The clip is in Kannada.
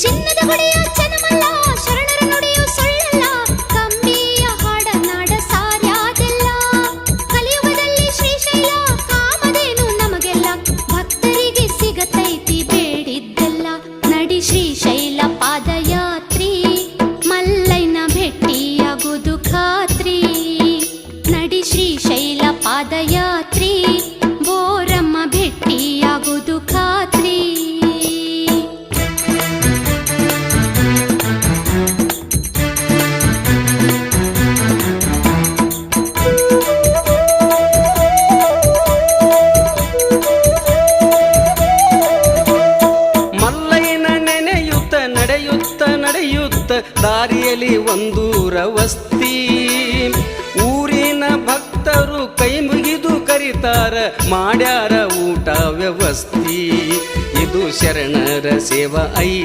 ಚಿನ್ನದ ಗುಡಿಯ ಚನ್ನಮಲ್ಲ ಶರಣರ ನುಡಿಯು ಸುಳ್ಳಲ್ಲ ಕಂಬಿಯ ಹಾಡನಾಡ ಸಾರ್ಯಾದೆಲ್ಲ ಕಲಿಯುಗದಲ್ಲಿ ಶ್ರೀಶೈಲ ಕಾಮಧೇನು ನಮಗೆಲ್ಲ ಭಕ್ತರಿಗೆ ಸಿಗತೈತಿ ಬೇಡಿದ್ದೆಲ್ಲ ನಡಿ ಶ್ರೀಶೈಲ ಪಾದಯಾತ್ರಿ ಮಲ್ಲಯ್ಯನ ಭೆಟ್ಟಿಯಾಗುವುದು ಖಾತ್ರಿ ನಡಿ ಶ್ರೀಶೈಲ ಪಾದಯಾತ್ರಿ ಬೋರಮ್ಮ ಭೆಟ್ಟಿಯಾಗುವುದು ಖಾತ್ರಿ ನಡೆಯುತ್ತ ದಾರಿಯಲ್ಲಿ ಒಂದೂರ ವಸ್ತಿ ಊರಿನ ಭಕ್ತರು ಕೈ ಮುಗಿದು ಕರಿತಾರ ಮಾಡ್ಯಾರ ಊಟ ವ್ಯವಸ್ಥಿ ಇದು ಶರಣರ ಸೇವಾ ಐತಿ